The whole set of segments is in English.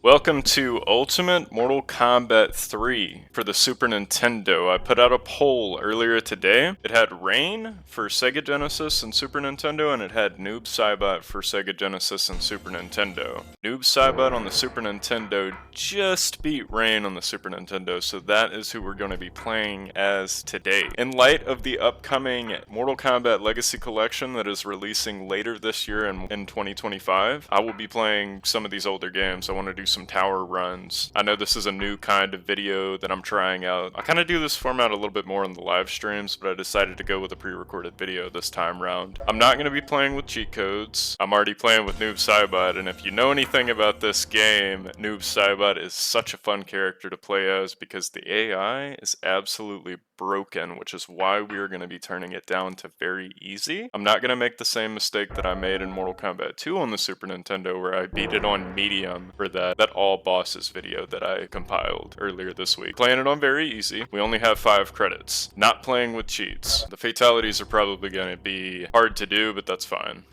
Welcome to Ultimate Mortal Kombat 3 for the Super Nintendo. I put out a poll earlier today. It had Rain for Sega Genesis and Super Nintendo, and it had Noob Saibot for Sega Genesis and Super Nintendo. Noob Saibot on the Super Nintendo just beat Rain on the Super Nintendo, so that is who we're going to be playing as today. In light of the upcoming Mortal Kombat Legacy Collection that is releasing later this year in 2025, I will be playing some of these older games. I want to do some tower runs. I know this is a new kind of video that I'm trying out. I kind of do this format a little bit more on the live streams, but I decided to go with a pre-recorded video this time round. I'm not going to be playing with cheat codes. I'm already playing with Noob Saibot, and if you know anything about this game, Noob Saibot is such a fun character to play as because the AI is absolutely broken, which is why we are going to be turning it down to very easy. I'm not going to make the same mistake that I made in Mortal Kombat 2 on the Super Nintendo where I beat it on medium for that all bosses video that I compiled earlier this week. Playing it on very easy. We only have 5 credits. Not playing with cheats. The fatalities are probably going to be hard to do, but that's fine.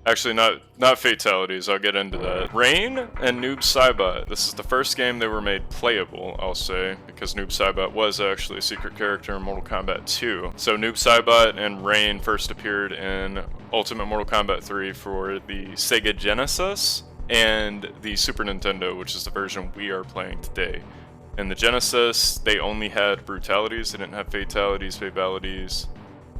Actually, not fatalities, I'll get into that. Rain and Noob Saibot. This is the first game they were made playable, I'll say, because Noob Saibot was actually a secret character in Mortal Kombat 2. So Noob Saibot and Rain first appeared in Ultimate Mortal Kombat 3 for the Sega Genesis and the Super Nintendo, which is the version we are playing today. In the Genesis, they only had brutalities, they didn't have fatalities,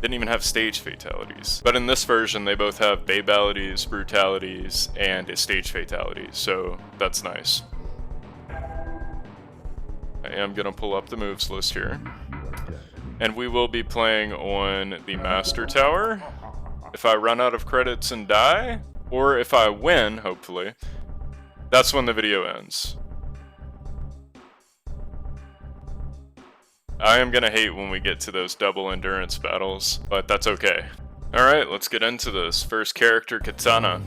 didn't even have stage fatalities. But in this version, they both have babalities, brutalities, and a stage fatality, so that's nice. I am gonna pull up the moves list here. And we will be playing on the Master Tower. If I run out of credits and die, or if I win, hopefully, that's when the video ends. I am gonna hate when we get to those double endurance battles, but that's okay. Alright, let's get into this. First character, Katana.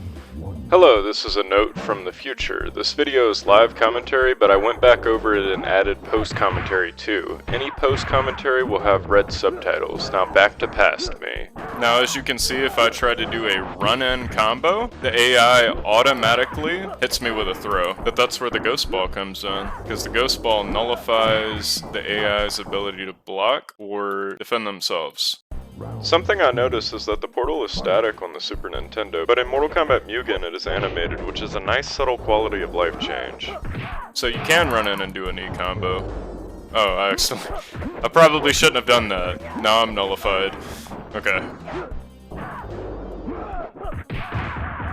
Hello, this is a note from the future. This video is live commentary, but I went back over it and added post-commentary too. Any post-commentary will have red subtitles. Now back to past me. Now as you can see, if I try to do a run-in combo, the AI automatically hits me with a throw. But that's where the Ghost Ball comes in, because the Ghost Ball nullifies the AI's ability to block or defend themselves. Something I noticed is that the portal is static on the Super Nintendo, but in Mortal Kombat Mugen it is animated, which is a nice subtle quality of life change. So you can run in and do a knee combo. Oh, I probably shouldn't have done that. Now I'm nullified. Okay.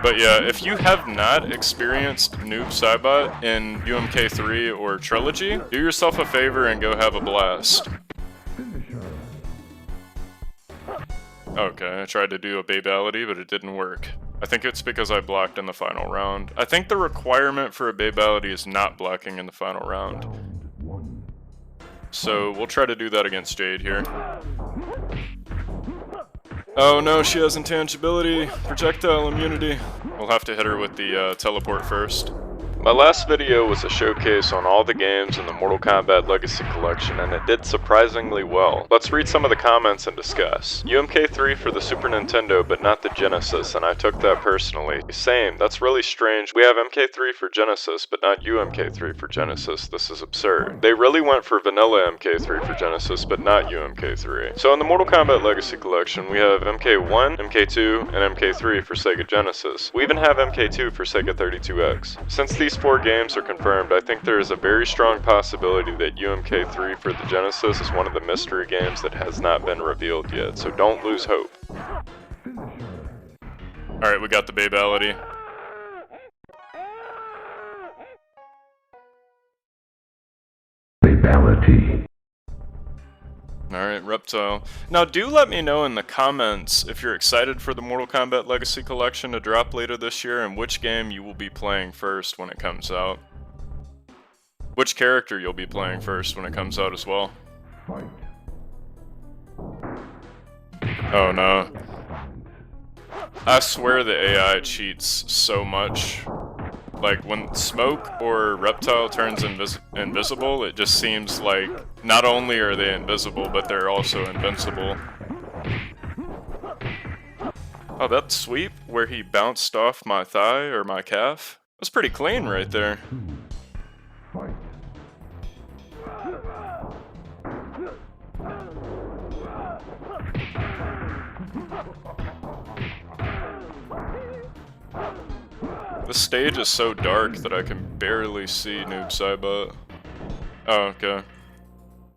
But yeah, if you have not experienced Noob Saibot in UMK3 or Trilogy, do yourself a favor and go have a blast. Okay, I tried to do a babality, but it didn't work. I think it's because I blocked in the final round. I think the requirement for a babality is not blocking in the final round. So we'll try to do that against Jade here. Oh no, she has intangibility, projectile immunity. We'll have to hit her with the teleport first. My last video was a showcase on all the games in the Mortal Kombat Legacy Collection, and it did surprisingly well. Let's read some of the comments and discuss. UMK3 for the Super Nintendo, but not the Genesis, and I took that personally. Same, that's really strange. We have MK3 for Genesis, but not UMK3 for Genesis. This is absurd. They really went for vanilla MK3 for Genesis, but not UMK3. So in the Mortal Kombat Legacy Collection, we have MK1, MK2, and MK3 for Sega Genesis. We even have MK2 for Sega 32X. Since these 4 games are confirmed, I think there is a very strong possibility that UMK3 for the Genesis is one of the mystery games that has not been revealed yet, so don't lose hope. Alright, we got the babality. Babality. Alright, Reptile. Now do let me know in the comments if you're excited for the Mortal Kombat Legacy Collection to drop later this year and which game you will be playing first when it comes out. Which character you'll be playing first when it comes out as well. Oh no. I swear the AI cheats so much. Like, when Smoke or Reptile turns invisible, it just seems like not only are they invisible, but they're also invincible. Oh, that sweep where he bounced off my thigh or my calf? That's pretty clean right there. This stage is so dark that I can barely see Noob Saibot. Oh, okay.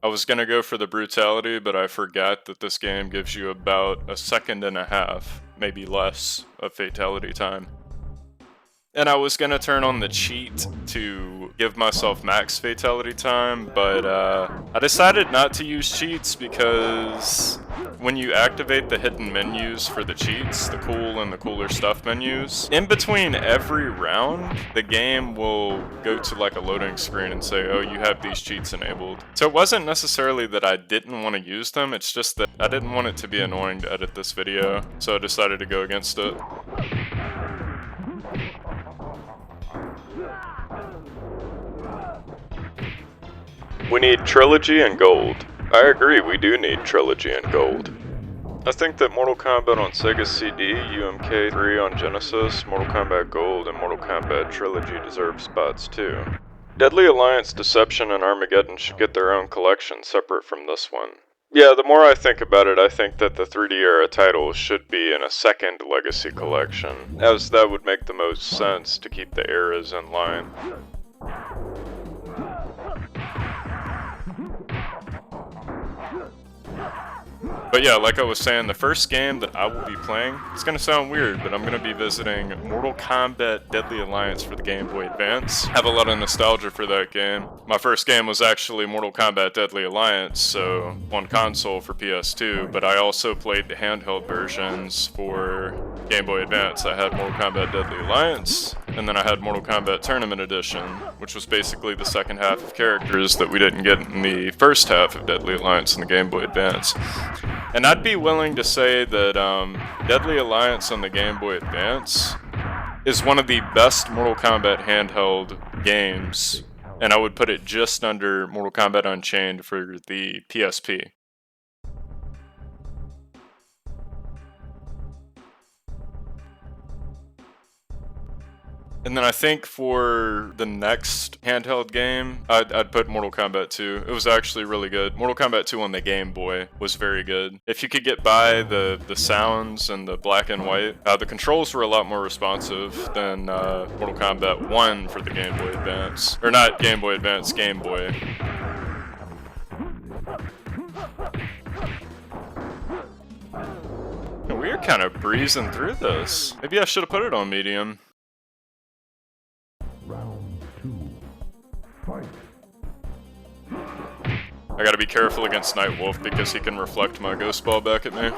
I was gonna go for the brutality, but I forgot that this game gives you about a second and a half, maybe less, of fatality time. And I was gonna turn on the cheat to give myself max fatality time, but I decided not to use cheats because when you activate the hidden menus for the cheats, the cool and the cooler stuff menus, in between every round, the game will go to like a loading screen and say, oh, you have these cheats enabled. So it wasn't necessarily that I didn't want to use them, it's just that I didn't want it to be annoying to edit this video, so I decided to go against it. We need Trilogy and Gold. I agree, we do need Trilogy and Gold. I think that Mortal Kombat on Sega CD, UMK3 on Genesis, Mortal Kombat Gold, and Mortal Kombat Trilogy deserve spots too. Deadly Alliance, Deception, and Armageddon should get their own collection separate from this one. Yeah, the more I think about it, I think that the 3D era titles should be in a second Legacy Collection, as that would make the most sense to keep the eras in line. But yeah, like I was saying, the first game that I will be playing, it's gonna sound weird, but I'm gonna be visiting Mortal Kombat Deadly Alliance for the Game Boy Advance. I have a lot of nostalgia for that game. My first game was actually Mortal Kombat Deadly Alliance, so on console for PS2, but I also played the handheld versions for Game Boy Advance. I had Mortal Kombat Deadly Alliance, and then I had Mortal Kombat Tournament Edition, which was basically the second half of characters that we didn't get in the first half of Deadly Alliance in the Game Boy Advance. And I'd be willing to say that Deadly Alliance on the Game Boy Advance is one of the best Mortal Kombat handheld games, and I would put it just under Mortal Kombat Unchained for the PSP. And then I think for the next handheld game, I'd put Mortal Kombat 2. It was actually really good. Mortal Kombat 2 on the Game Boy was very good. If you could get by the sounds and the black and white, the controls were a lot more responsive than Mortal Kombat 1 for the Game Boy Advance. Or not Game Boy Advance, Game Boy. We're kind of breezing through this. Maybe I should have put it on medium. I gotta be careful against Nightwolf because he can reflect my ghost ball back at me.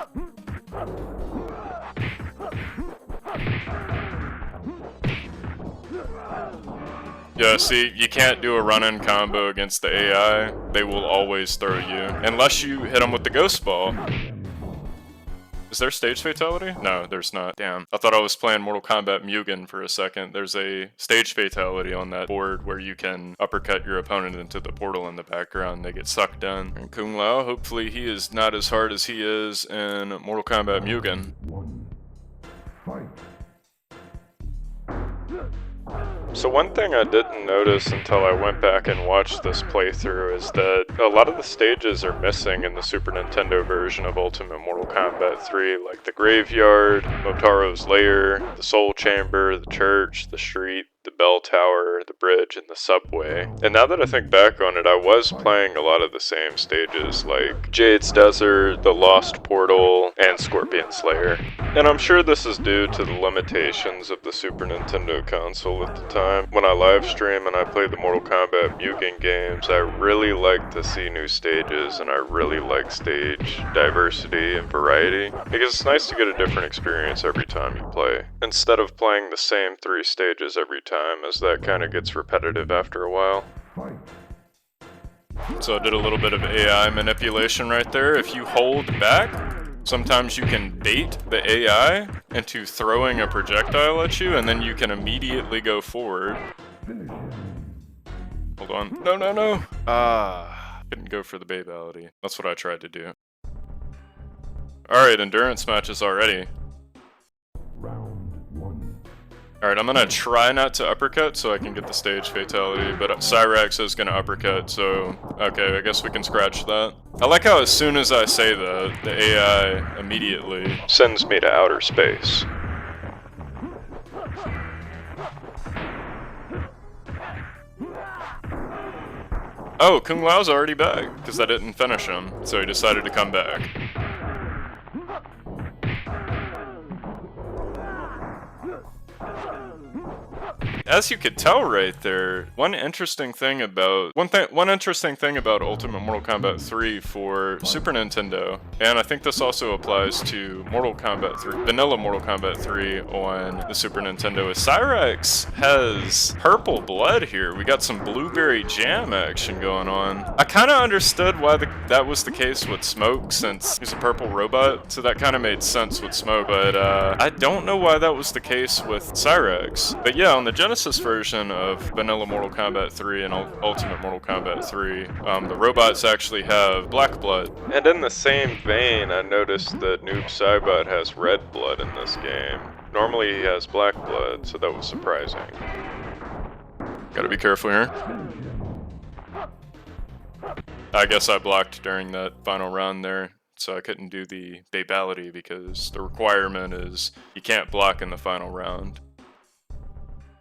Yeah, see, you can't do a run-in combo against the AI. They will always throw you. Unless you hit them with the ghost ball. Is there stage fatality? No, there's not. Damn. I thought I was playing Mortal Kombat Mugen for a second. There's a stage fatality on that board where you can uppercut your opponent into the portal in the background. They get sucked in. And Kung Lao, hopefully he is not as hard as he is in Mortal Kombat Mugen. So one thing I didn't notice until I went back and watched this playthrough is that a lot of the stages are missing in the Super Nintendo version of Ultimate Mortal Kombat 3, like the graveyard, Motaro's lair, the soul chamber, the church, the street, the bell tower, the bridge, and the subway. And now that I think back on it, I was playing a lot of the same stages, like Jade's Desert, the Lost Portal, and Scorpion Slayer. And I'm sure this is due to the limitations of the Super Nintendo console at the time. When I live stream and I play the Mortal Kombat Mugen games, I really like to see new stages, and I really like stage diversity and variety, because it's nice to get a different experience every time you play, instead of playing the same 3 stages every time, as that kind of gets repetitive after a while. So I did a little bit of AI manipulation right there. If you hold back, sometimes you can bait the AI into throwing a projectile at you, and then you can immediately go forward. Hold on. No, no, no! Couldn't go for the babality. That's what I tried to do. Alright, endurance matches already. Alright, I'm gonna try not to uppercut so I can get the stage fatality, but Cyrax is gonna uppercut, so okay, I guess we can scratch that. I like how as soon as I say that, the AI immediately sends me to outer space. Oh, Kung Lao's already back, because I didn't finish him, so he decided to come back. As you could tell right there, one interesting thing about Ultimate Mortal Kombat 3 for Super Nintendo, and I think this also applies to Mortal Kombat 3, vanilla Mortal Kombat 3 on the Super Nintendo, is Cyrax has purple blood here. We got some blueberry jam action going on. I kind of understood why that was the case with Smoke, since he's a purple robot, so that kind of made sense with Smoke, but I don't know why that was the case with Cyrax. But yeah, on the Genesis version of vanilla Mortal Kombat 3 and Ultimate Mortal Kombat 3, the robots actually have black blood. And in the same vein, I noticed that Noob Saibot has red blood in this game. Normally he has black blood, so that was surprising. Gotta be careful here. I guess I blocked during that final round there, so I couldn't do the babality because the requirement is you can't block in the final round.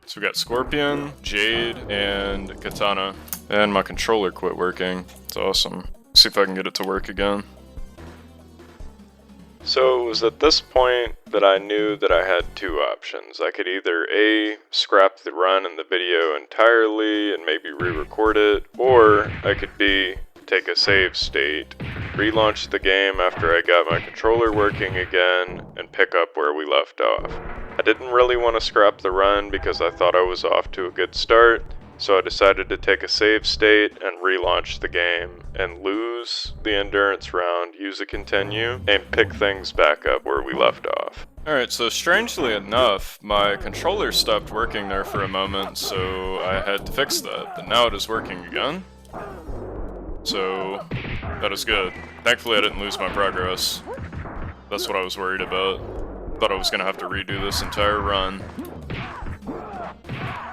So we got Scorpion, Jade, and Katana. And my controller quit working. It's awesome. See if I can get it to work again. So it was at this point that I knew that I had two options. I could either A, scrap the run and the video entirely and maybe re-record it, or I could B, take a save state, relaunch the game after I got my controller working again, and pick up where we left off. I didn't really want to scrap the run because I thought I was off to a good start, so I decided to take a save state and relaunch the game, and lose the endurance round, use a continue, and pick things back up where we left off. Alright, so strangely enough, my controller stopped working there for a moment, so I had to fix that, but now it is working again. So, that is good. Thankfully I didn't lose my progress. That's what I was worried about. Thought I was gonna have to redo this entire run.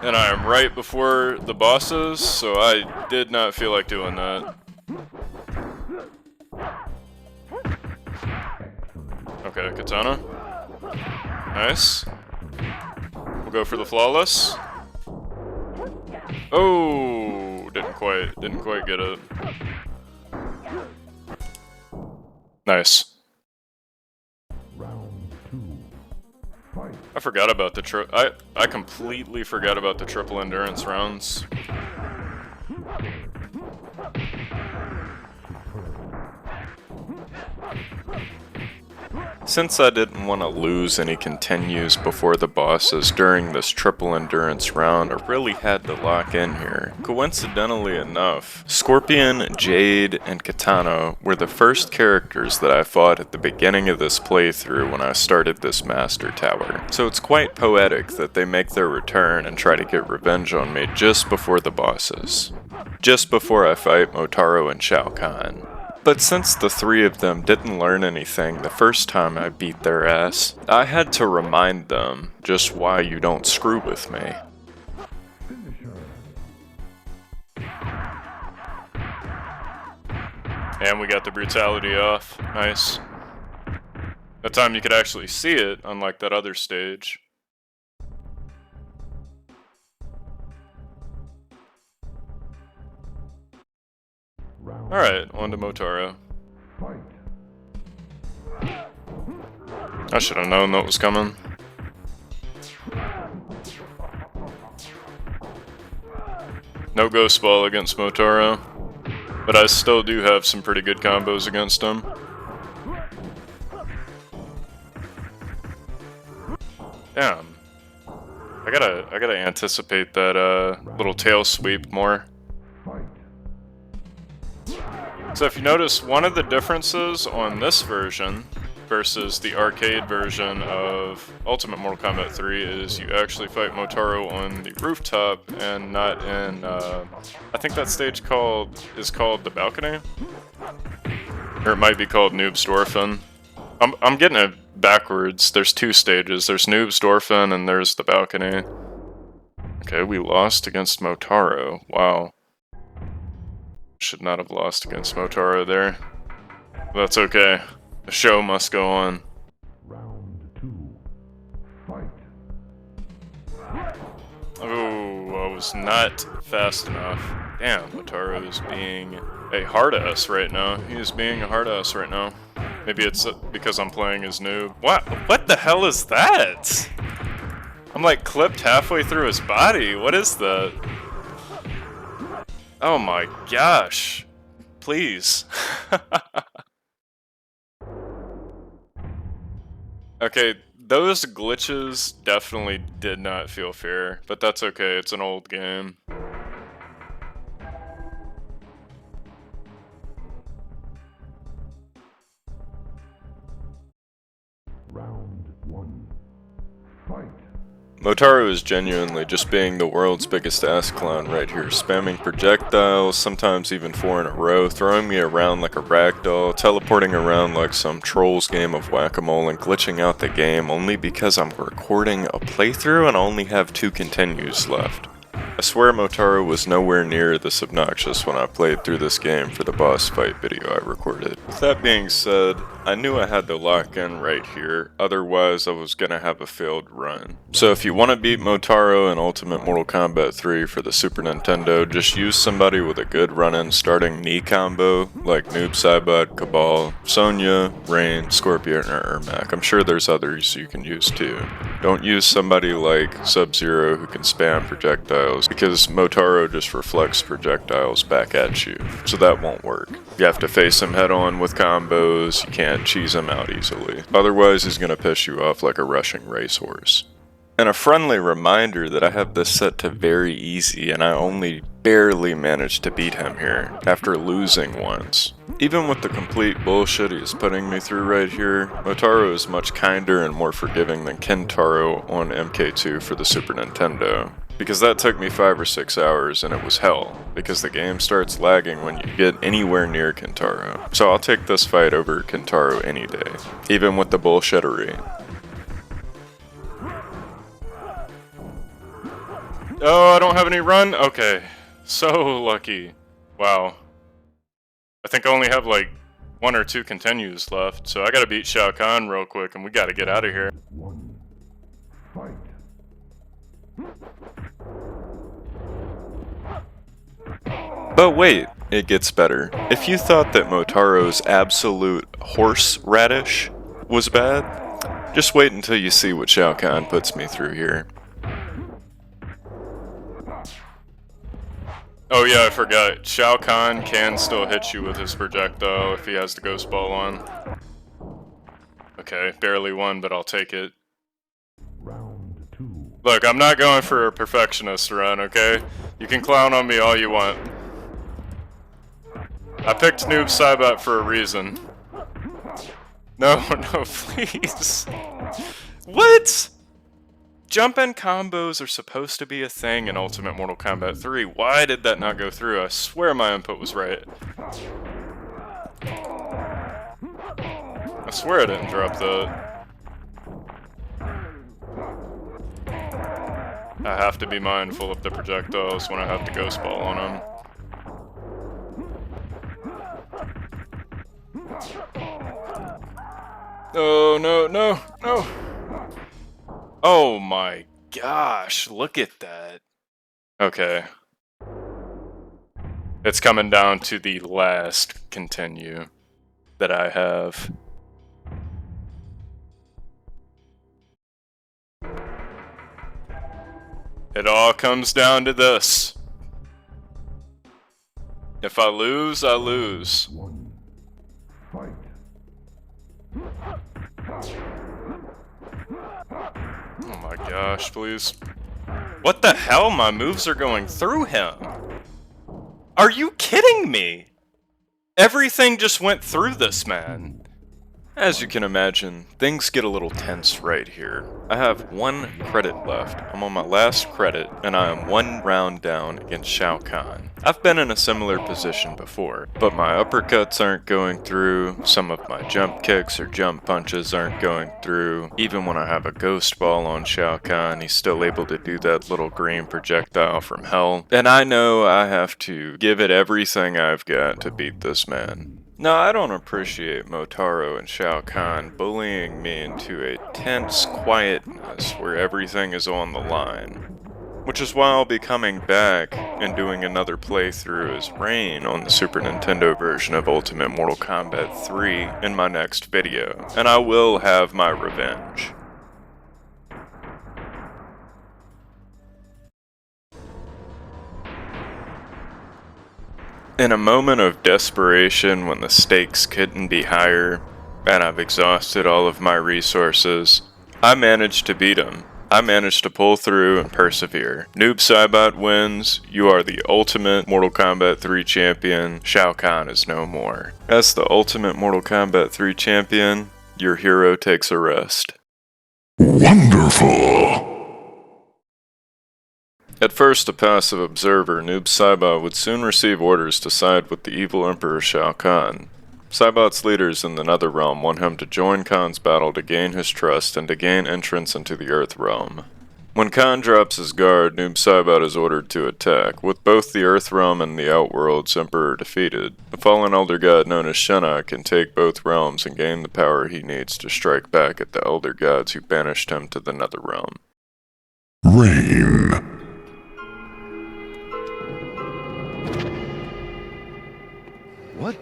And I am right before the bosses, so I did not feel like doing that. Okay, Katana. Nice. We'll go for the flawless. Oh, didn't quite get it. Nice. I forgot about the I completely forgot about the triple endurance rounds. Since I didn't want to lose any continues before the bosses during this triple endurance round, I really had to lock in here. Coincidentally enough, Scorpion, Jade, and Katana were the first characters that I fought at the beginning of this playthrough when I started this Master Tower. So it's quite poetic that they make their return and try to get revenge on me just before the bosses. Just before I fight Motaro and Shao Kahn. But since the three of them didn't learn anything the first time I beat their ass, I had to remind them just why you don't screw with me. And we got the brutality off. Nice. That time you could actually see it, unlike that other stage. Alright, on to Motaro. I should have known that was coming. No Ghost Ball against Motaro, but I still do have some pretty good combos against him. Damn. I gotta anticipate that little tail sweep more. So if you notice, one of the differences on this version versus the arcade version of Ultimate Mortal Kombat 3 is you actually fight Motaro on the rooftop and not in, I think that stage is called the balcony? Or it might be called Noob's Dwarfen. I'm getting a backwards. There's 2 stages. There's Noob's Dorphin and there's the balcony. Okay, we lost against Motaro. Wow. Should not have lost against Motaro there. That's okay. The show must go on. Round 2. Fight. Oh, I was not fast enough. Damn, Motaro is being a hard ass right now. He is being a hard ass right now. Maybe it's because I'm playing as Noob. What the hell is that? I'm like clipped halfway through his body. What is that? Oh my gosh. Please. Okay, those glitches definitely did not feel fair, but that's okay, it's an old game. Round 1. Fight. Motaro is genuinely just being the world's biggest ass clown right here, spamming projectiles, sometimes even 4 in a row, throwing me around like a ragdoll, teleporting around like some trolls game of whack-a-mole, and glitching out the game only because I'm recording a playthrough and I only have 2 continues left. I swear Motaro was nowhere near this obnoxious when I played through this game for the boss fight video I recorded. With that being said, I knew I had to lock in right here, otherwise I was gonna have a failed run. So if you want to beat Motaro in Ultimate Mortal Kombat 3 for the Super Nintendo, just use somebody with a good run-in starting knee combo, like Noob Saibot, Cabal, Sonya, Rain, Scorpion, or Ermac. I'm sure there's others you can use too. Don't use somebody like Sub-Zero who can spam projectiles, because Motaro just reflects projectiles back at you, so that won't work. You have to face him head on with combos, you can't cheese him out easily. Otherwise he's gonna piss you off like a rushing racehorse. And a friendly reminder that I have this set to very easy and I only barely managed to beat him here, after losing once. Even with the complete bullshit he's putting me through right here, Motaro is much kinder and more forgiving than Kentaro on MK2 for the Super Nintendo. Because that took me 5 or 6 hours and it was hell, because the game starts lagging when you get anywhere near Kentaro. So I'll take this fight over Kentaro any day, even with the bullshittery. Oh, I don't have any run? Okay. So lucky. Wow. I think I only have like 1 or 2 continues left, so I gotta beat Shao Kahn real quick and we gotta get out of here. 1. Fight. But wait, it gets better. If you thought that Motaro's absolute horseradish was bad, just wait until you see what Shao Kahn puts me through here. Oh yeah, I forgot. Shao Kahn can still hit you with his projectile if he has the ghost ball on. Okay, barely won, but I'll take it. Round 2. Look, I'm not going for a perfectionist run, okay? You can clown on me all you want. I picked Noob Saibot for a reason. No, no, please. What? Jump-in combos are supposed to be a thing in Ultimate Mortal Kombat 3. Why did that not go through? I swear my input was right. I swear I didn't drop that. I have to be mindful of the projectiles when I have the ghost ball on them. Oh, no, no, no. Oh my gosh, look at that. Okay. It's coming down to the last continue that I have. It all comes down to this. If I lose, I lose. 1. Fight. Oh my gosh, please. What the hell? My moves are going through him. Are you kidding me? Everything just went through this man. As you can imagine, things get a little tense right here. I have 1 credit left. I'm on my last credit, and I am 1 round down against Shao Kahn. I've been in a similar position before, but my uppercuts aren't going through, some of my jump kicks or jump punches aren't going through. Even when I have a ghost ball on Shao Kahn, he's still able to do that little green projectile from hell. And I know I have to give it everything I've got to beat this man. Now, I don't appreciate Motaro and Shao Kahn bullying me into a tense quietness where everything is on the line. Which is why I'll be coming back and doing another playthrough as Rain on the Super Nintendo version of Ultimate Mortal Kombat 3 in my next video, and I will have my revenge. In a moment of desperation when the stakes couldn't be higher, and I've exhausted all of my resources, I managed to beat him. I managed to pull through and persevere. Noob Saibot wins. You are the ultimate Mortal Kombat 3 champion. Shao Kahn is no more. As the ultimate Mortal Kombat 3 champion, your hero takes a rest. Wonderful! At first a passive observer, Noob Saibot would soon receive orders to side with the evil Emperor Shao Kahn. Saibot's leaders in the Netherrealm want him to join Kahn's battle to gain his trust and to gain entrance into the Earthrealm. When Kahn drops his guard, Noob Saibot is ordered to attack. With both the Earthrealm and the Outworld's Emperor defeated, the fallen Elder God known as Shinnok can take both realms and gain the power he needs to strike back at the Elder Gods who banished him to the Netherrealm. Rain. What?